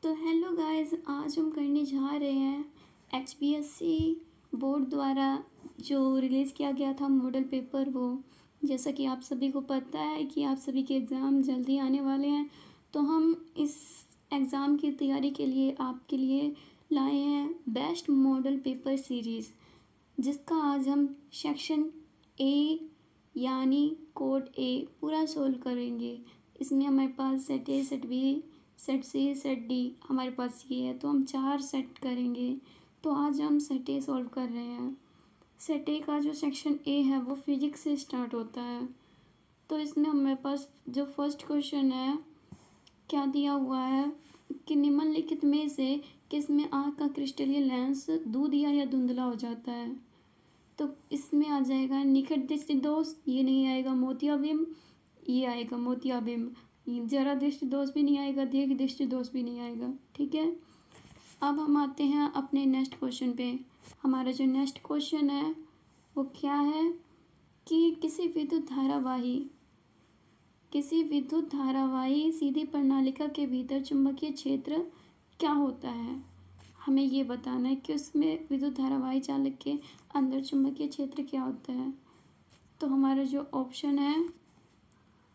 तो hello guys, आज हम करने जा रहे हैं HPSC बोर्ड द्वारा जो रिलीज़ किया गया था मॉडल पेपर। वो जैसा कि आप सभी को पता है कि आप सभी के एग्ज़ाम जल्दी आने वाले हैं, तो हम इस एग्ज़ाम की तैयारी के लिए आपके लिए लाए हैं बेस्ट मॉडल पेपर सीरीज़, जिसका आज हम सेक्शन ए यानी कोड ए पूरा सोल्व करेंगे। इसमें हमारे पास set A, set B, set C, set D हमारे पास ये है, तो हम 4 सेट करेंगे। तो आज हम सेट ए सॉल्व कर रहे हैं। सेट ए का जो सेक्शन ए है वो फिजिक्स से स्टार्ट होता है। तो इसमें हमारे पास जो फर्स्ट क्वेश्चन है, क्या दिया हुआ है कि निम्नलिखित में से किस में आँख का क्रिस्टलीय लेंस दूधिया या धुंधला हो जाता है। तो इसमें आ जाएगा निकट दृष्टि दोष, ये नहीं आएगा मोतियाबिंब, ये आएगा मोतियाबिंब। जरा दृष्टि दोष भी नहीं आएगा, दीर्घ दृष्टि दोष भी नहीं आएगा। ठीक है, अब हम आते हैं अपने नेक्स्ट क्वेश्चन पे। हमारा जो नेक्स्ट क्वेश्चन है वो क्या है कि किसी विद्युत धारावाही सीधी प्रणालिका के भीतर चुंबकीय क्षेत्र क्या होता है। हमें ये बताना है कि उसमें विद्युत धारावाही चालक के अंदर चुंबकीय क्षेत्र क्या होता है। तो हमारा जो ऑप्शन है,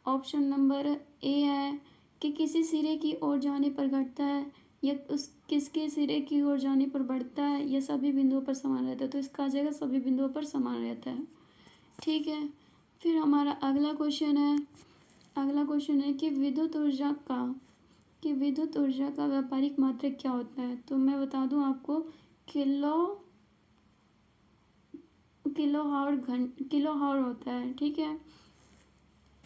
ऑप्शन नंबर ए है कि किसी सिरे की ओर जाने पर घटता है या उस किसके सिरे की ओर जाने पर बढ़ता है या सभी बिंदुओं पर समान रहता है। तो इसका आ जाएगा सभी बिंदुओं पर समान रहता है। ठीक है, फिर हमारा अगला क्वेश्चन है कि विद्युत ऊर्जा का व्यापारिक मात्रक क्या होता है। तो मैं बता दूं आपको, किलो हावर होता है। ठीक है,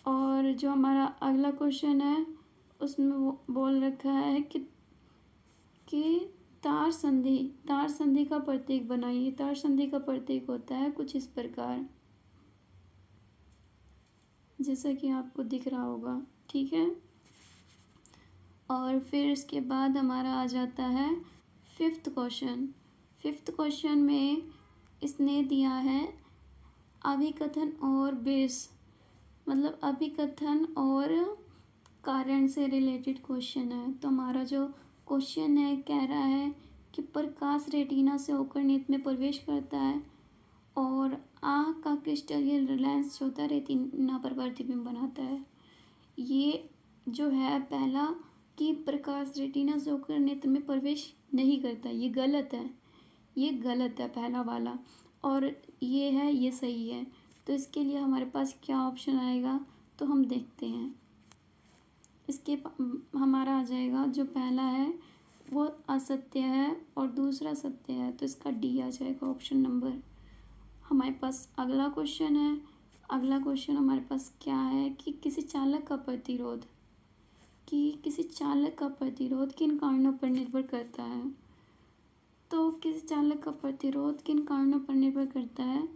और जो हमारा अगला क्वेश्चन है उसमें वो बोल रखा है कि तार संधि का प्रतीक बनाइए। तार संधि का प्रतीक होता है कुछ इस प्रकार, जैसा कि आपको दिख रहा होगा। ठीक है, और फिर इसके बाद हमारा आ जाता है फिफ्थ क्वेश्चन में इसने दिया है अभिकथन और बेस, मतलब अभिकथन और कारण से रिलेटेड क्वेश्चन है। तो हमारा जो क्वेश्चन है कह रहा है कि प्रकाश रेटिना से होकर नेत्र में प्रवेश करता है और आँख का क्रिस्टलीय लेंस जो होता है रेटिना पर प्रतिबिंब बनाता है। ये जो है पहला कि प्रकाश रेटिना से होकर नेत्र में प्रवेश नहीं करता, ये गलत है पहला वाला, और ये है ये सही है। तो इसके लिए हमारे पास क्या ऑप्शन आएगा तो हम देखते हैं। हमारा आ जाएगा जो पहला है वो असत्य है और दूसरा सत्य है, तो इसका डी आ जाएगा ऑप्शन नंबर। हमारे पास अगला क्वेश्चन हमारे पास क्या है कि किसी चालक का प्रतिरोध किन कारणों पर निर्भर करता है। तो किसी चालक का प्रतिरोध किन कारणों पर निर्भर करता है,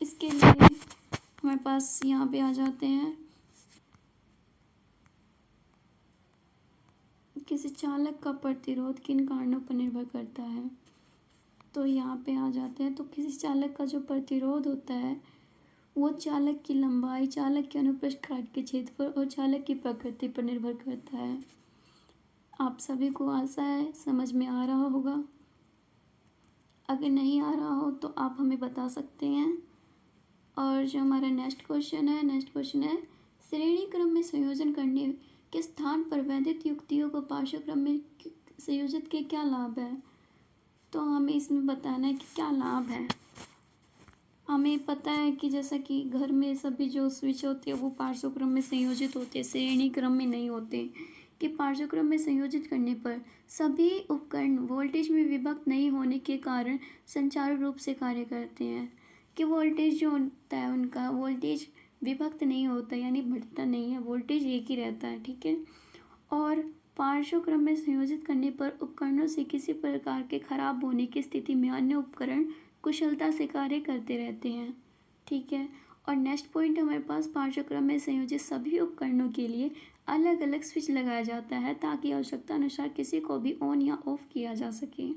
इसके लिए हमारे पास यहाँ पे आ जाते हैं, किसी चालक का प्रतिरोध किन कारणों पर निर्भर करता है। तो यहाँ पे आ जाते हैं, तो किसी चालक का जो प्रतिरोध होता है वो चालक की लंबाई, चालक के अनुप्रस्थ काट के क्षेत्रफल और चालक की प्रकृति पर निर्भर करता है। आप सभी को आशा है समझ में आ रहा होगा। अगर नहीं आ रहा हो तो आप हमें बता सकते हैं। और जो हमारा नेक्स्ट क्वेश्चन है श्रेणी क्रम में संयोजन करने के स्थान पर वैदिक युक्तियों को पार्श्वक्रम में संयोजित के क्या लाभ है। तो हमें इसमें बताना है कि क्या लाभ है। हमें पता है कि जैसा कि घर में सभी जो स्विच होते हैं वो पार्श्वक्रम में संयोजित होते हैं, श्रेणी क्रम में नहीं होते, कि पार्श्वक्रम में संयोजित करने पर सभी उपकरण वोल्टेज में विभक्त नहीं होने के कारण संचारू रूप से कार्य करते हैं, कि वोल्टेज जो होता है उनका वोल्टेज विभक्त नहीं होता, यानी बढ़ता नहीं है, वोल्टेज एक ही रहता है। ठीक है, और पार्श्वक्रम में संयोजित करने पर उपकरणों से किसी प्रकार के खराब होने की स्थिति में अन्य उपकरण कुशलता से कार्य करते रहते हैं। ठीक है, और नेक्स्ट पॉइंट हमारे पास पार्श्वक्रम में संयोजित सभी उपकरणों के लिए अलग अलग स्विच लगाया जाता है ताकि आवश्यकता अनुसार किसी को भी ऑन या ऑफ किया जा सके।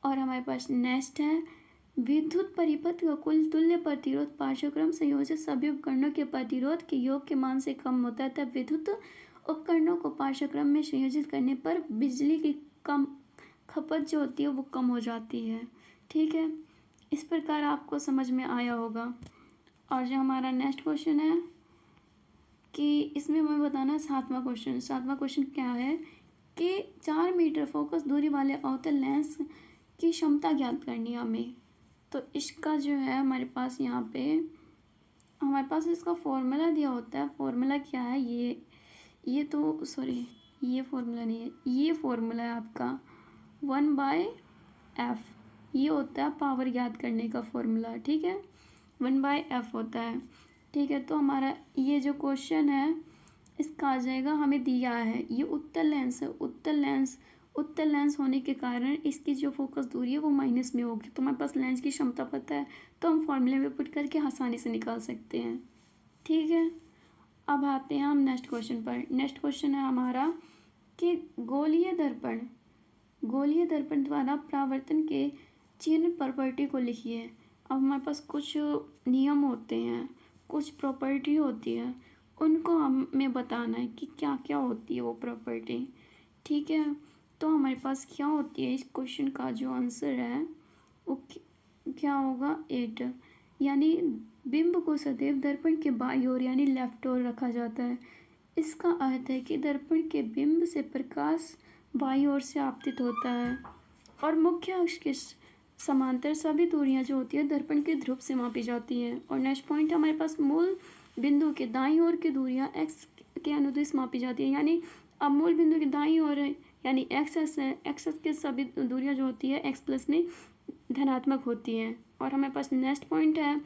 और हमारे पास नेक्स्ट है विद्युत परिपथ का कुल तुल्य प्रतिरोध पार्श्वक्रम संयोजित सभी उपकरणों के प्रतिरोध के योग के मान से कम होता है, तब विद्युत उपकरणों को पाठ्यक्रम में संयोजित करने पर बिजली की कम खपत जो होती है वो कम हो जाती है। ठीक है, इस प्रकार आपको समझ में आया होगा। और जो हमारा नेक्स्ट क्वेश्चन है कि इसमें हमें बताना है सातवां क्वेश्चन क्या है कि 4 मीटर फोकस दूरी वाले अवतल लेंस की क्षमता ज्ञात करनी है हमें। तो इसका जो है हमारे पास यहाँ पे हमारे पास इसका फॉर्मूला दिया होता है। फॉर्मूला क्या है, ये तो सॉरी ये फॉर्मूला नहीं है, ये फॉर्मूला है आपका 1/f। ये होता है पावर ज्ञात करने का फॉर्मूला। ठीक है, 1/f होता है। ठीक है, तो हमारा ये जो क्वेश्चन है इसका आ जाएगा, हमें दिया है ये उत्तल लेंस है। उत्तल लेंस होने के कारण इसकी जो फोकस दूरी है वो माइनस में होगी। तो हमारे पास लेंस की क्षमता पता है तो हम फॉर्मूले में पुट करके आसानी से निकाल सकते हैं। ठीक है, अब आते हैं हम नेक्स्ट क्वेश्चन पर। नेक्स्ट क्वेश्चन है हमारा कि गोलीय दर्पण द्वारा परावर्तन के चिन्ह प्रॉपर्टी को लिखिए। अब हमारे पास कुछ नियम होते हैं, कुछ प्रॉपर्टी होती है, उनको हमें बताना है कि क्या क्या होती है वो प्रॉपर्टी। ठीक है, तो हमारे पास क्या होती है, इस क्वेश्चन का जो आंसर है वो क्या होगा, 8। यानी बिंब को सदैव दर्पण के बाईं ओर यानी लेफ्ट ओर रखा जाता है। इसका अर्थ है कि दर्पण के बिंब से प्रकाश बाईं ओर से आपतित होता है और मुख्य अक्ष के समांतर सभी दूरियां जो होती है दर्पण के ध्रुव से मापी जाती हैं। और नेक्स्ट पॉइंट हमारे पास मूल बिंदु के दाईं ओर की दूरियां एक्स के अनुदिश मापी जाती है। यानी अब मूल बिंदु के दाईं ओर यानी एक्स के सभी दूरियां जो होती है एक्स प्लस में धनात्मक होती हैं। और हमारे पास नेक्स्ट पॉइंट है,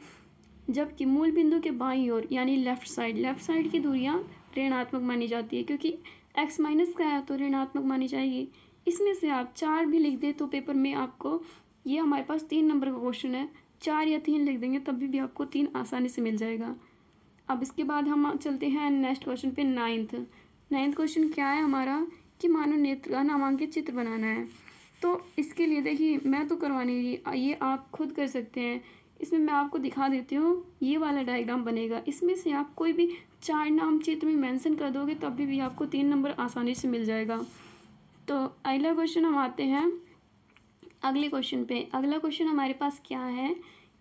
जबकि मूल बिंदु के बाईं ओर यानी लेफ्ट साइड की दूरियां ऋणात्मक मानी जाती है, क्योंकि एक्स माइनस का है तो ऋणात्मक मानी जाएगी। इसमें से आप 4 भी लिख दें तो पेपर में आपको, ये हमारे पास 3 नंबर का क्वेश्चन है, 4 या 3 लिख देंगे तब भी आपको 3 आसानी से मिल जाएगा। अब इसके बाद हम चलते हैं नेक्स्ट क्वेश्चन पे। नाइन्थ क्वेश्चन क्या है हमारा कि मानव नेत्र का नामांकित चित्र बनाना है। तो इसके लिए देखिए मैं तो करवा नहीं रही, ये आप खुद कर सकते हैं। इसमें मैं आपको दिखा देती हूँ, ये वाला डायग्राम बनेगा। इसमें से आप कोई भी 4 नाम चित्र में मेंशन कर दोगे तब भी आपको 3 नंबर आसानी से मिल जाएगा। तो अगला क्वेश्चन हम आते हैं अगले क्वेश्चन पे। अगला क्वेश्चन हमारे पास क्या है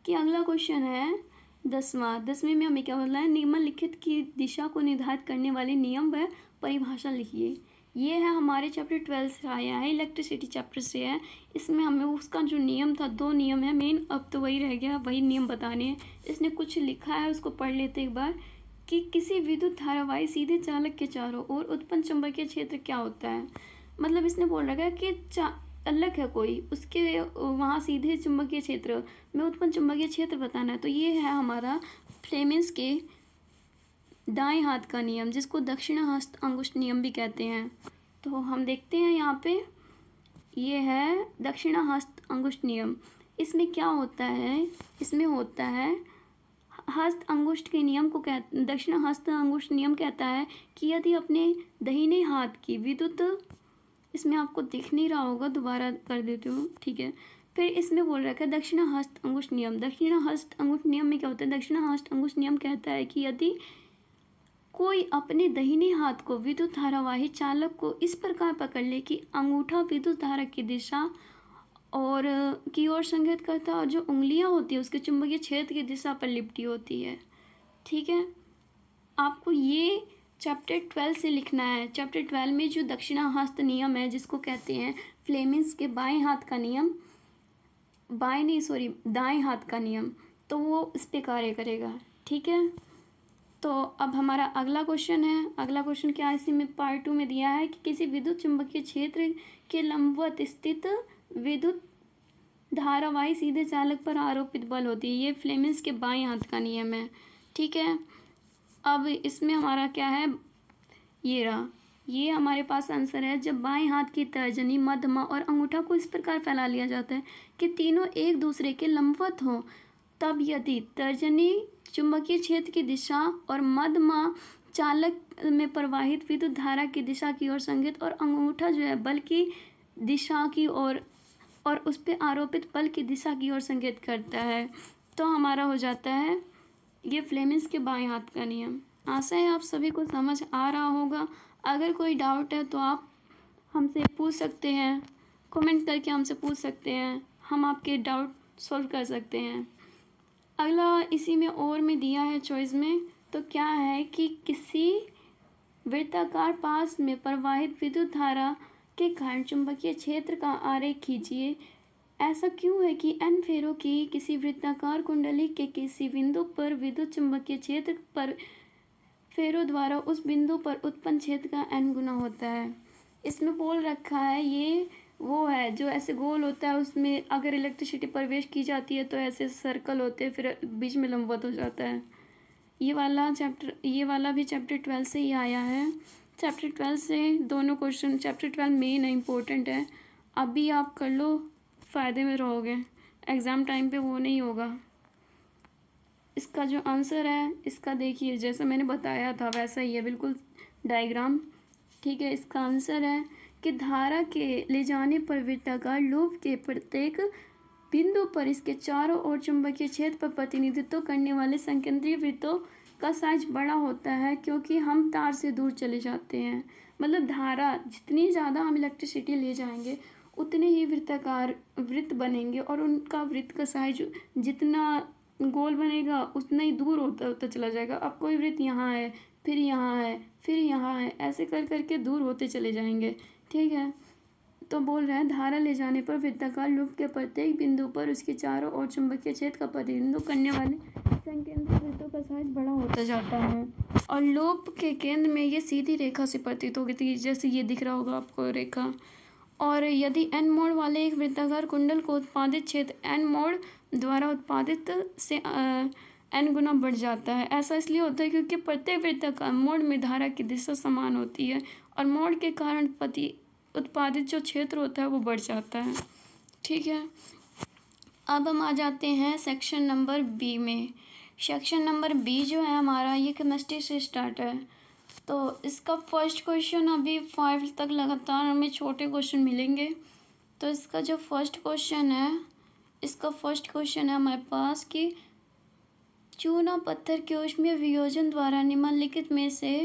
कि अगला क्वेश्चन है 10वें में हमें क्या बोला है, निम्नलिखित की दिशा को निर्धारित करने वाले नियम व परिभाषा लिखिए। ये है हमारे चैप्टर 12 से आया है, इलेक्ट्रिसिटी चैप्टर से है। इसमें हमें उसका जो नियम था, 2 नियम है मेन, अब तो वही रह गया, वही नियम बताने हैं। इसने कुछ लिखा है उसको पढ़ लेते एक बार कि किसी विद्युत धारावाही सीधे चालक के चारों ओर उत्पन्न चुंबकीय क्षेत्र क्या होता है। मतलब इसने बोल रखा है कि अलग है कोई, उसके वहाँ सीधे चुंबकीय क्षेत्र में उत्पन्न चुंबकीय क्षेत्र बताना है। तो ये है हमारा फ्लेमिंग्स के दाएं हाथ का नियम, जिसको दक्षिणाहस्त अंगुष्ठ नियम भी कहते हैं। तो हम देखते हैं यहाँ पे, ये है दक्षिणाहस्त अंगुष्ठ नियम। इसमें क्या होता है, इसमें होता है हस्त अंगुष्ठ के नियम को दक्षिणाहस्त अंगुष्ठ नियम कहता है कि यदि अपने दाहिने हाथ की विद्युत, इसमें आपको दिख नहीं रहा होगा, दोबारा कर देती हूँ, ठीक है। फिर इसमें बोल रखा है दक्षिणाहस्त अंगुष्ठ नियम। दक्षिणाहस्त अंगुष्ठ नियम में क्या होता है, दक्षिणाहस्त अंगुष्ठ नियम कहता है कि यदि कोई अपने दाहिने हाथ को विद्युत धारावाही चालक को इस प्रकार पकड़ ले कि अंगूठा विद्युत धारा की दिशा और की ओर संकेत करता है और जो उंगलियां होती है उसके चुंबकीय क्षेत्र की दिशा पर लिपटी होती है। ठीक है, आपको ये चैप्टर 12 से लिखना है। चैप्टर 12 में जो दक्षिणाहस्त नियम है, जिसको कहते हैं फ्लेमिंग्स के बाएं हाथ का नियम, दाएं हाथ का नियम, तो वो इस पे कार्य करेगा। ठीक है, तो अब हमारा अगला क्वेश्चन है। अगला क्वेश्चन क्या है, इसी में पार्ट 2 में दिया है कि किसी विद्युत चुंबकीय क्षेत्र के लंबवत स्थित विद्युत धारावाही सीधे चालक पर आरोपित बल होती है। ये फ्लेमिंग्स के बाएं हाथ का नियम है। ठीक है, अब इसमें हमारा क्या है, ये रहा, ये हमारे पास आंसर है। जब बाएं हाथ की तर्जनी, मध्यमा और अंगूठा को इस प्रकार फैला लिया जाता है कि तीनों एक दूसरे के लंबवत हों, तब यदि तर्जनी चुंबकीय क्षेत्र की दिशा और मध्यमा चालक में प्रवाहित विद्युत धारा की दिशा की ओर संकेत और अंगूठा जो है बल की दिशा की ओर और उस पर आरोपित बल की दिशा की ओर संकेत करता है, तो हमारा हो जाता है ये फ्लेमिंग्स के बाएं हाथ का नियम। आशा है आप सभी को समझ आ रहा होगा। अगर कोई डाउट है तो आप हमसे पूछ सकते हैं, कमेंट करके हमसे पूछ सकते हैं, हम आपके डाउट सॉल्व कर सकते हैं। अगला इसी में और में दिया है चॉइस में, तो क्या है कि किसी वृत्ताकार पास में प्रवाहित विद्युत धारा के कारण चुंबकीय क्षेत्र का आरेख खींचिए। ऐसा क्यों है कि एन फेरों की किसी वृत्ताकार कुंडली के किसी बिंदु पर विद्युत चुंबकीय क्षेत्र पर फेरों द्वारा उस बिंदु पर उत्पन्न क्षेत्र का एन गुना होता है। इसमें बोल रखा है ये वो है जो ऐसे गोल होता है, उसमें अगर इलेक्ट्रिसिटी प्रवेश की जाती है तो ऐसे सर्कल होते हैं, फिर बीच में लंबवत हो जाता है। ये वाला भी चैप्टर 12 से ही आया है। चैप्टर 12 से दोनों क्वेश्चन, चैप्टर 12 मेन है, इम्पोर्टेंट है। अभी आप कर लो, फ़ायदे में रहोगे, एग्ज़ाम टाइम पे वो नहीं होगा। इसका जो आंसर है इसका देखिए, जैसा मैंने बताया था वैसा ही है बिल्कुल डायग्राम, ठीक है। इसका आंसर है कि धारा के ले जाने पर वृत्ताकार लूप के प्रत्येक बिंदु पर इसके चारों ओर चुंबकीय क्षेत्र पर प्रतिनिधित्व करने वाले संकेंद्रीय वृत्तों का साइज बड़ा होता है क्योंकि हम तार से दूर चले जाते हैं। मतलब धारा जितनी ज़्यादा हम इलेक्ट्रिसिटी ले जाएंगे उतने ही वृत्ताकार वृत्त बनेंगे और उनका वृत्त का साइज जितना गोल बनेगा उतना ही दूर होता होता चला जाएगा। अब कोई वृत्त यहाँ है, फिर यहाँ है, फिर यहाँ है, ऐसे कर करके दूर होते चले जाएंगे, ठीक है। तो बोल रहा है धारा ले जाने पर वृत्ताकार लूप के प्रत्येक बिंदु पर उसके चारों ओर चुंबकीय क्षेत्र का प्रतिनिधित्व करने वाले संकेंद्रित वृत्तों का साइज बड़ा होता जाता है और लूप के केंद्र में ये सीधी रेखा से प्रतीत होगी थी, जैसे ये दिख रहा होगा आपको रेखा। और यदि एन मोड़ वाले एक वृत्ताकार कुंडल को उत्पादित क्षेत्र एन मोड़ द्वारा उत्पादित से एन गुना बढ़ जाता है। ऐसा इसलिए होता है क्योंकि प्रत्येक वृत्ताकार मोड़ में धारा की दिशा समान होती है और मोड़ के कारण उत्पादित जो क्षेत्र होता है वो बढ़ जाता है, ठीक है। अब हम आ जाते हैं सेक्शन नंबर बी में। सेक्शन नंबर बी जो है हमारा ये केमिस्ट्री से स्टार्ट है। तो इसका फर्स्ट क्वेश्चन अभी 5 तक लगातार हमें छोटे क्वेश्चन मिलेंगे। तो इसका जो फर्स्ट क्वेश्चन है, इसका फर्स्ट क्वेश्चन है हमारे पास कि चूना पत्थर के ऊष्मीय वियोजन द्वारा निम्नलिखित में से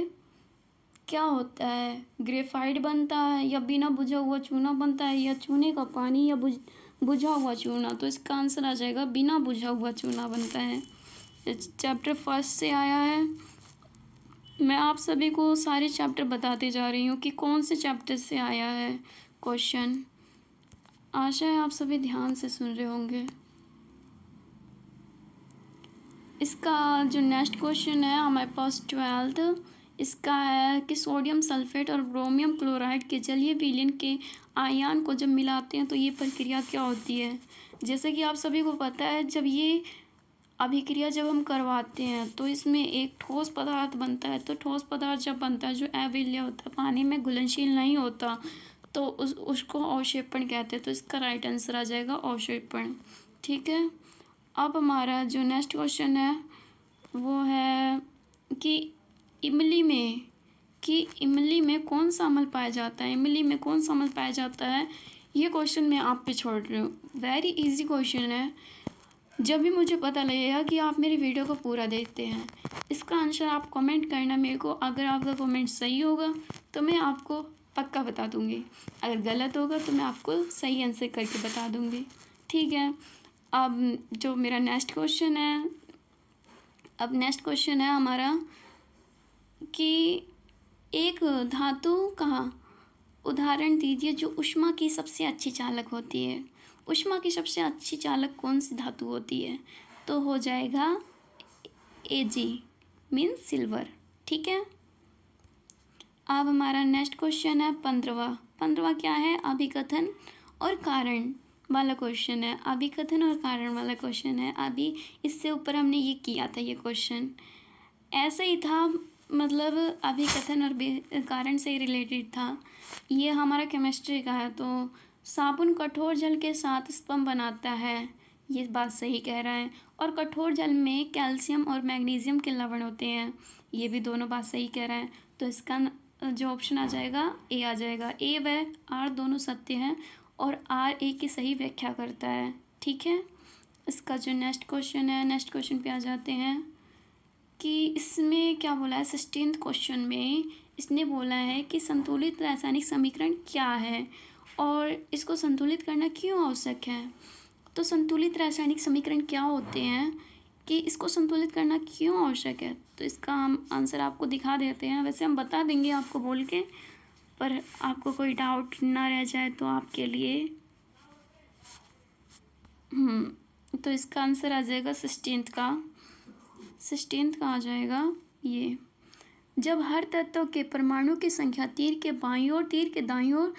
क्या होता है। ग्रेफाइट बनता है या बिना बुझा हुआ चूना बनता है या चूने का पानी या बुझा हुआ चूना। तो इसका आंसर आ जाएगा बिना बुझा हुआ चूना बनता है। चैप्टर 1 से आया है। मैं आप सभी को सारे चैप्टर बताते जा रही हूँ कि कौन से चैप्टर से आया है क्वेश्चन। आशा है आप सभी ध्यान से सुन रहे होंगे। इसका जो नेक्स्ट क्वेश्चन है हमारे पास 12th, इसका है कि सोडियम सल्फेट और ब्रोमियम क्लोराइड के जलीय विलयन के आयन को जब मिलाते हैं तो ये प्रक्रिया क्या होती है। जैसे कि आप सभी को पता है, जब ये अभिक्रिया जब हम करवाते हैं तो इसमें एक ठोस पदार्थ बनता है। तो ठोस पदार्थ जब बनता है जो अविलय होता है, पानी में घुलनशील नहीं होता, तो उसको अवक्षेपण कहते हैं। तो इसका राइट आंसर आ जाएगा अवक्षेपण, ठीक है। अब हमारा जो नेक्स्ट क्वेश्चन है वो है कि इमली में कौन सा अम्ल पाया जाता है। इमली में कौन सा अम्ल पाया जाता है, ये क्वेश्चन मैं आप पे छोड़ रही हूँ। वेरी इजी क्वेश्चन है। जब भी मुझे पता लगेगा कि आप मेरी वीडियो को पूरा देखते हैं, इसका आंसर आप कमेंट करना मेरे को। अगर आपका कमेंट सही होगा तो मैं आपको पक्का बता दूँगी, अगर गलत होगा तो मैं आपको सही आंसर करके बता दूँगी, ठीक है। अब जो मेरा नेक्स्ट क्वेश्चन है हमारा कि एक धातु का उदाहरण दीजिए जो ऊष्मा की सबसे अच्छी चालक होती है। ऊष्मा की सबसे अच्छी चालक कौन सी धातु होती है, तो हो जाएगा Ag मीन्स सिल्वर, ठीक है। अब हमारा नेक्स्ट क्वेश्चन है 15वां क्या है, अभिकथन और कारण वाला क्वेश्चन है। अभिकथन और कारण वाला क्वेश्चन है। अभी इससे ऊपर हमने ये किया था, ये क्वेश्चन ऐसे ही था, मतलब अभिकथन और कारण से रिलेटेड था। ये हमारा केमिस्ट्री का है। तो साबुन कठोर जल के साथ स्पंज बनाता है, ये बात सही कह रहा है। और कठोर जल में कैल्शियम और मैग्नीशियम के लवण होते हैं, ये भी दोनों बात सही कह रहा है। तो इसका जो ऑप्शन आ जाएगा ए आ जाएगा। ए व आर दोनों सत्य हैं और आर ए की सही व्याख्या करता है, ठीक है। इसका जो नेक्स्ट क्वेश्चन है, नेक्स्ट क्वेश्चन पे आ जाते हैं कि इसमें क्या बोला है 16th क्वेश्चन में। इसने बोला है कि संतुलित रासायनिक समीकरण क्या है और इसको संतुलित करना क्यों आवश्यक है। तो संतुलित रासायनिक समीकरण क्या होते हैं कि इसको संतुलित करना क्यों आवश्यक है, तो इसका हम आंसर आपको दिखा देते हैं। वैसे हम बता देंगे आपको बोल के, पर आपको कोई डाउट ना रह जाए तो आपके लिए तो इसका आंसर आ जाएगा 16th का आ जाएगा ये। जब हर तत्व के परमाणु की संख्या तीर के बाईं ओर तीर के दाईं ओर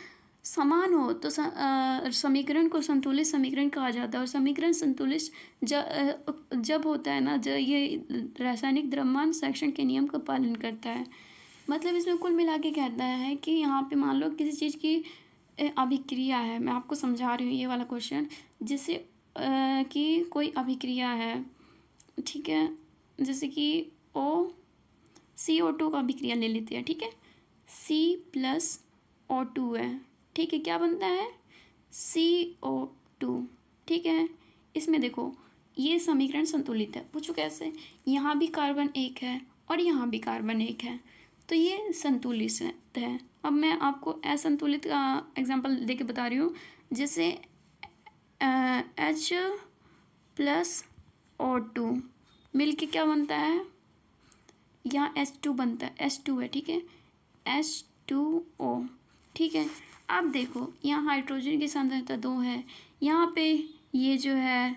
समान हो तो समीकरण को संतुलित समीकरण कहा जाता है। और समीकरण संतुलित जब होता है ना, जब ये रासायनिक द्रव्यमान संरक्षण के नियम का पालन करता है। मतलब इसमें कुल मिला के कहता है कि यहाँ पे मान लो किसी चीज़ की अभिक्रिया है, मैं आपको समझा रही हूँ ये वाला क्वेश्चन, जिससे कि कोई अभिक्रिया है, ठीक है, जैसे कि CO2 का अभिक्रिया ले लेते हैं, ठीक है, C+O2 है, ठीक है, क्या बनता है CO2, ठीक है। इसमें देखो ये समीकरण संतुलित है, पूछो कैसे, यहाँ भी कार्बन एक है और यहाँ भी कार्बन एक है, तो ये संतुलित है। अब मैं आपको असंतुलित का एग्जांपल देके बता रही हूँ, जैसे H+O2 मिल के क्या बनता है, यहाँ H2 बनता है, H2 है, ठीक है, H2O, ठीक है। अब देखो यहाँ हाइड्रोजन की सांद्रता 2 है, यहाँ पे ये जो है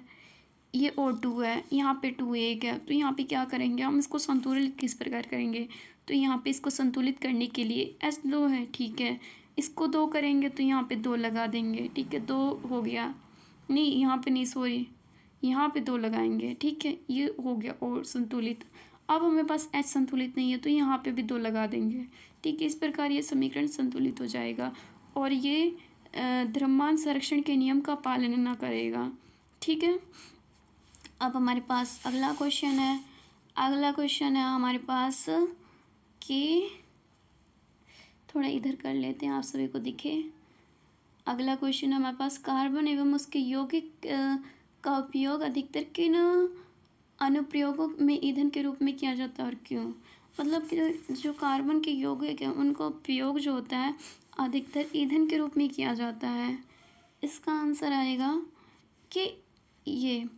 ये O2 है, यहाँ पे 2 1 है, तो यहाँ पे क्या करेंगे हम, इसको संतुलित किस प्रकार करेंगे, तो यहाँ पे इसको संतुलित करने के लिए H2 है, ठीक है, इसको 2 करेंगे तो यहाँ पे 2 लगा देंगे, ठीक है, 2 हो गया, नहीं यहाँ पे नहीं, सॉरी यहाँ पे 2 लगाएंगे, ठीक है, ये हो गया और संतुलित। अब हमें पास H संतुलित नहीं है तो यहाँ पे भी 2 लगा देंगे, ठीक है। इस प्रकार ये समीकरण संतुलित हो जाएगा और ये द्रव्यमान संरक्षण के नियम का पालन न करेगा, ठीक है। अब हमारे पास अगला क्वेश्चन है, हमारे पास कि थोड़ा इधर कर लेते हैं आप सभी को दिखे। अगला क्वेश्चन है हमारे पास, कार्बन एवं उसके यौगिक का उपयोग अधिकतर किन अनुप्रयोगों में ईंधन के रूप में किया जाता है और क्यों। मतलब कि जो कार्बन के यौगिक हैं उनका उपयोग जो होता है अधिकतर ईंधन के रूप में किया जाता है। इसका आंसर आएगा कि ये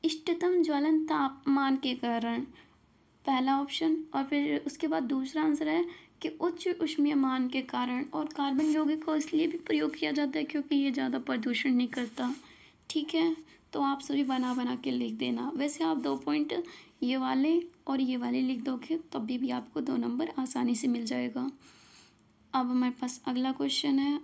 इष्टतम ज्वलन तापमान के कारण, पहला ऑप्शन, और फिर उसके बाद दूसरा आंसर है कि उच्च ऊष्मीयमान के कारण। और कार्बन यौगिक को इसलिए भी प्रयोग किया जाता है क्योंकि ये ज़्यादा प्रदूषण नहीं करता, ठीक है। तो आप सभी बना बना के लिख देना। वैसे आप 2 पॉइंट ये वाले और ये वाले लिख दोगे तब भी आपको 2 नंबर आसानी से मिल जाएगा। अब हमारे पास अगला क्वेश्चन है,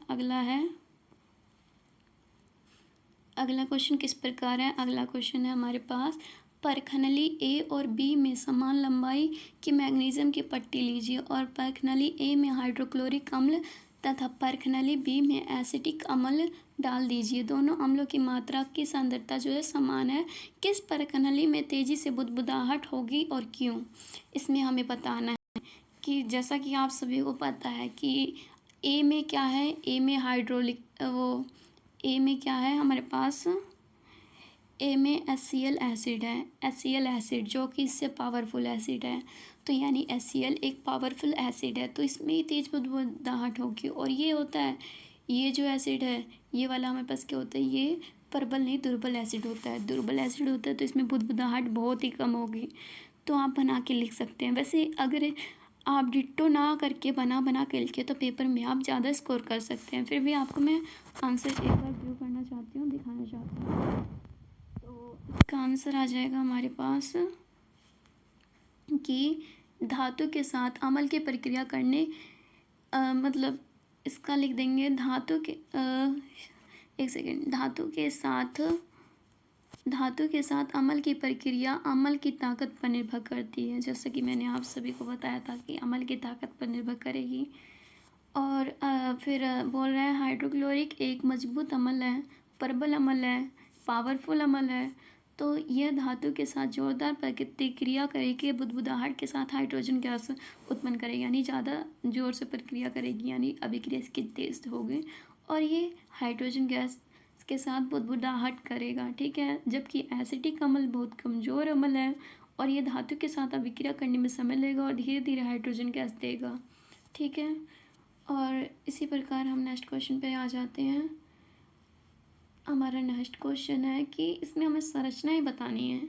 अगला क्वेश्चन किस प्रकार है। अगला क्वेश्चन है हमारे पास, परखनली ए और बी में समान लंबाई की मैग्नीशियम की पट्टी लीजिए और परखनली ए में हाइड्रोक्लोरिक अम्ल तथा परखनली बी में एसिटिक अम्ल डाल दीजिए। दोनों अम्लों की मात्रा की सांद्रता जो है समान है। किस परखनली में तेजी से बुदबुदाहट होगी और क्यों। इसमें हमें बताना है कि जैसा कि आप सभी को पता है कि ए में क्या है, ए में ए में क्या है हमारे पास, ए में HCl एसिड है, HCl एसिड जो कि इससे पावरफुल एसिड है। तो यानी HCl एक पावरफुल एसिड है तो इसमें तेज बुदबुदाहट होगी। और ये होता है, ये जो एसिड है ये वाला हमारे पास क्या होता है, ये प्रबल नहीं दुर्बल एसिड होता है। दुर्बल एसिड होता है तो इसमें बुदबुदाहट बहुत ही कम होगी। तो आप बना के लिख सकते हैं। वैसे अगर आप डिट्टो ना करके बना के लिखे तो पेपर में आप ज़्यादा स्कोर कर सकते हैं। फिर भी आपको मैं आंसर एक बार व्यू करना चाहती हूँ, दिखाना चाहती हूँ। तो इसका आंसर आ जाएगा हमारे पास कि धातु के साथ अम्ल की प्रक्रिया करने, मतलब इसका लिख देंगे धातु के साथ अम्ल की प्रक्रिया अम्ल की ताकत पर निर्भर करती है। जैसे कि मैंने आप सभी को बताया था कि अम्ल की ताकत पर निर्भर करेगी। और फिर बोल रहे हैं हाइड्रोक्लोरिक एक मजबूत अम्ल है, प्रबल अम्ल है, पावरफुल अम्ल है। तो यह धातु के साथ जोरदार प्रतिक्रिया करेगी, बुदबुदाहट के साथ हाइड्रोजन गैस उत्पन्न करेगी, यानी ज़्यादा जोर से प्रक्रिया करेगी, यानी अभिक्रिया इसकी तेज होगी और ये हाइड्रोजन गैस के साथ बुदबुदाहट करेगा, ठीक है। जबकि एसिटिक अम्ल बहुत कमज़ोर अम्ल है और ये धातु के साथ अभिक्रिया करने में समय लगेगा और धीरे धीरे हाइड्रोजन गैस देगा। ठीक है, और इसी प्रकार हम नेक्स्ट क्वेश्चन पे आ जाते हैं। हमारा नेक्स्ट क्वेश्चन है कि इसमें हमें संरचनाएं बतानी है।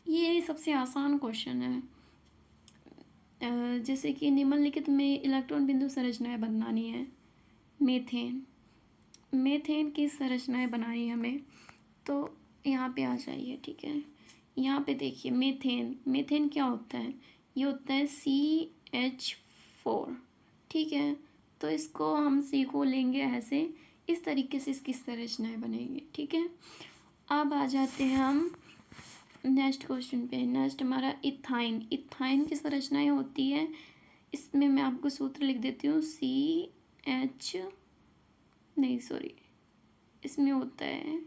ये सबसे आसान क्वेश्चन है। जैसे कि निम्नलिखित में इलेक्ट्रॉन बिंदु संरचनाएं बनानी है। मीथेन की संरचनाएं बनानी है हमें, तो यहाँ पे आ जाइए। ठीक है, यहाँ पे देखिए मीथेन क्या होता है, ये होता है CH4। ठीक है, तो इसको हम सी को लेंगे ऐसे, इस तरीके से इसकी संरचनाएं बनेंगी। ठीक है, अब आ जाते हैं हम नेक्स्ट क्वेश्चन पे। नेक्स्ट हमारा इथाइन की संरचनाएं होती है। इसमें मैं आपको सूत्र लिख देती हूँ, इसमें होता है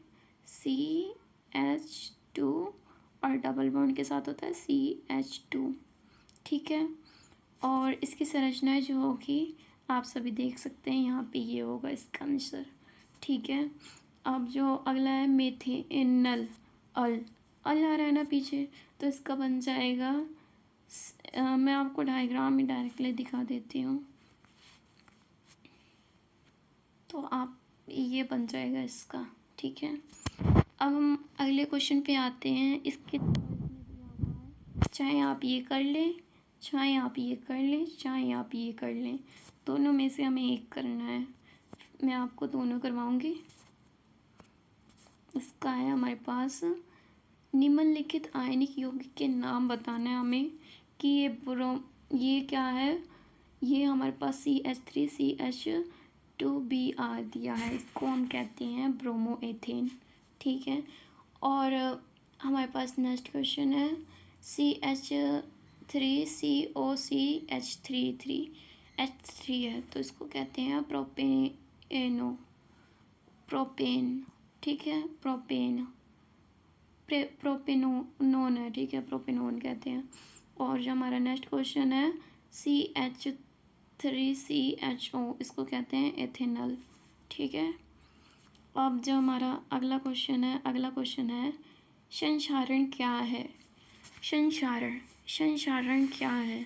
CH2 और डबल बॉन्ड के साथ होता है CH2। ठीक है, और इसकी संरचनाएं जो होगी आप सभी देख सकते हैं, यहाँ पे ये होगा इसका आंसर। ठीक है, अब जो अगला है मेथेनल, अल आ रहा है ना पीछे, तो इसका बन जाएगा मैं आपको डायग्राम में डायरेक्टली दिखा देती हूँ, तो आप ये बन जाएगा इसका। ठीक है, अब हम अगले क्वेश्चन पे आते हैं। इसके चाहे आप ये कर लें, चाहे आप ये कर लें, चाहे आप ये कर लें, दोनों में से हमें एक करना है। मैं आपको दोनों करवाऊंगी। इसका है हमारे पास निम्नलिखित आयनिक यौगिक के नाम बताना है हमें कि ये क्या है। ये हमारे पास CH3CH2Br दिया है, इसको हम कहते हैं ब्रोमोएथेन। ठीक है, और हमारे पास नेक्स्ट क्वेश्चन है CH3COCH3 है, तो इसको कहते हैं प्रोपेन। ठीक है, प्रोपेनोन है। ठीक है, प्रोपेनोन कहते हैं। और जो हमारा नेक्स्ट क्वेश्चन है CH3CHO, इसको कहते हैं एथेनॉल। ठीक है, अब जो हमारा अगला क्वेश्चन है संक्षारण क्या है। संक्षारण क्या है,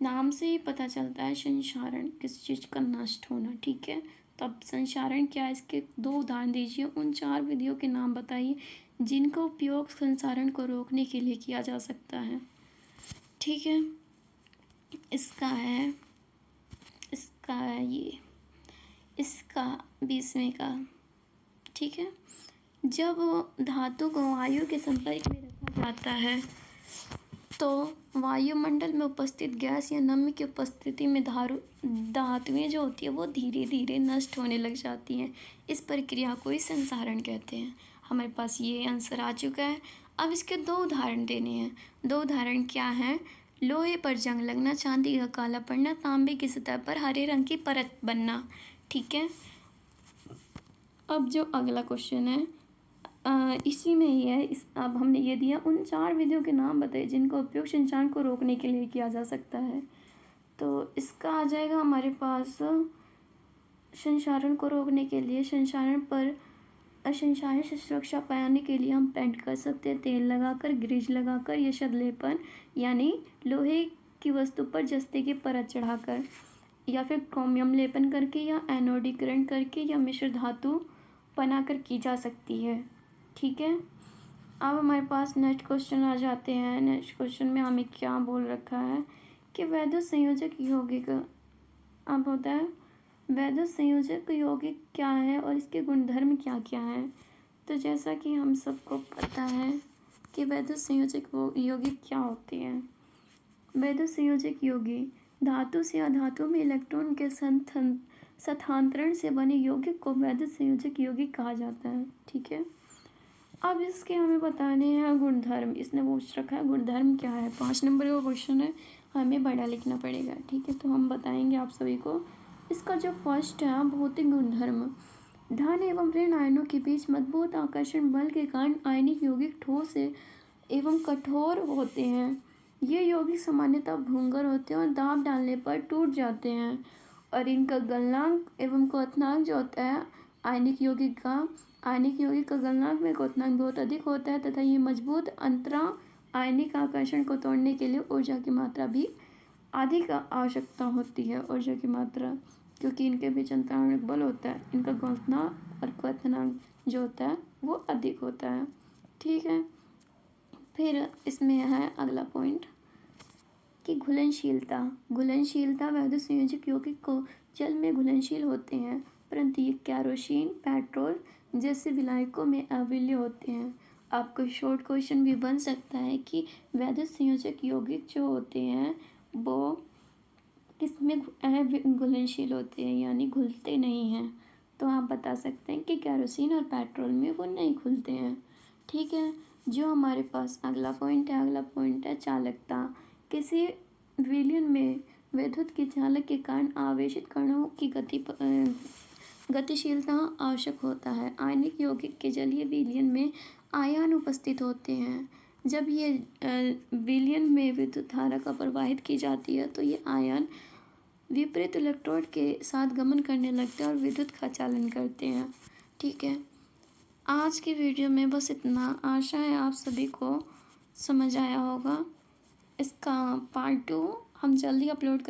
नाम से ही पता चलता है संक्षारण किस चीज़ का नष्ट होना। ठीक है, तो अब संक्षारण क्या है, इसके 2 उदाहरण दीजिए। उन 4 विधियों के नाम बताइए जिनका उपयोग संक्षारण को रोकने के लिए किया जा सकता है। ठीक है, इसका है ये, इसका 20वें का। ठीक है, जब धातु को वायु के संपर्क में रखा जाता है तो वायुमंडल में उपस्थित गैस या नमी की उपस्थिति में धातुएं जो होती है वो धीरे धीरे नष्ट होने लग जाती हैं। इस प्रक्रिया को ही संक्षारण कहते हैं। हमारे पास ये आंसर आ चुका है। अब इसके 2 उदाहरण देने हैं। 2 उदाहरण क्या हैं, लोहे पर जंग लगना, चांदी का काला पड़ना, तांबे की सतह पर हरे रंग की परत बनना। ठीक है, अब जो अगला क्वेश्चन है इसी में ही है। अब हमने ये दिया, उन 4 विधियों के नाम बताइए जिनका उपयोग संक्षारण को रोकने के लिए किया जा सकता है। तो इसका आ जाएगा हमारे पास संक्षारण को रोकने के लिए, संक्षारण से सुरक्षा पाने के लिए हम पेंट कर सकते हैं, तेल लगाकर, ग्रीज लगाकर या शदलेपन यानी लोहे की वस्तु पर जस्ते की परत चढ़ाकर, या फिर क्रोमियम लेपन करके, या एनोडीकरण करके, या मिश्र धातु बनाकर की जा सकती है। ठीक है, अब हमारे पास नेक्स्ट क्वेश्चन आ जाते हैं। नेक्स्ट क्वेश्चन में हमें क्या बोल रखा है कि वैद्युत संयोजक यौगिक, अब होता है वैद्युत संयोजक यौगिक क्या है और इसके गुणधर्म क्या क्या हैं। तो जैसा कि हम सबको पता है कि वैद्युत संयोजक यौगिक क्या होते हैं। वैद्युत संयोजक यौगिक धातु से अधातु में इलेक्ट्रॉन के स्थानांतरण से बने यौगिक को वैद्युत संयोजक यौगिक कहा जाता है। ठीक है, अब इसके हमें बताने हैं गुणधर्म। इसने पूछ रखा है गुणधर्म क्या है, 5 नंबर का क्वेश्चन है, हमें बड़ा लिखना पड़ेगा। ठीक है, तो हम बताएंगे आप सभी को। इसका जो फर्स्ट है भौतिक गुणधर्म, धन एवं ऋण आयनों के बीच मजबूत आकर्षण बल के कारण आयनिक यौगिक ठोस एवं कठोर होते हैं। ये यौगिक सामान्यतः भंगुर होते हैं और दाब डालने पर टूट जाते हैं, और इनका गलनांक एवं क्वथनांक जो होता है आयनिक यौगिक का गलनांक में क्वथनांक बहुत अधिक होता है, तथा ये मजबूत अंतरा आयनिक आकर्षण को तोड़ने के लिए ऊर्जा की मात्रा भी अधिक आवश्यकता होती है, ऊर्जा की मात्रा, क्योंकि इनके बीच अंतराणुक बल होता है, इनका गुणनफल और क्वथनांक जो होता है वो अधिक होता है। ठीक है, फिर इसमें है अगला पॉइंट कि घुलनशीलता। घुलनशीलता वैद्युत संयोजक यौगिक को जल में घुलनशील होते हैं, परंतु ये केरोसिन, पेट्रोल जैसे विलायकों में अविलीय होते हैं। आपको शॉर्ट क्वेश्चन भी बन सकता है कि वैद्युत संयोजक यौगिक जो होते हैं वो किसमें घुलनशील होते हैं, यानी घुलते नहीं हैं। तो आप बता सकते हैं कि केरोसिन और पेट्रोल में वो नहीं घुलते हैं। ठीक है, जो हमारे पास अगला पॉइंट है चालकता। किसी विलयन में विद्युत के चालक के कारण आवेशित कणों की गतिशीलता आवश्यक होता है। आयनिक यौगिक के जलीय विलयन में आयन उपस्थित होते हैं। जब ये विलयन में विद्युत धारा का प्रवाहित की जाती है तो ये आयन विपरीत इलेक्ट्रोड के साथ गमन करने लगते हैं और विद्युत का चालन करते हैं। ठीक है, आज की वीडियो में बस इतना। आशा है आप सभी को समझ आया होगा। इसका पार्ट 2 हम जल्दी अपलोड कर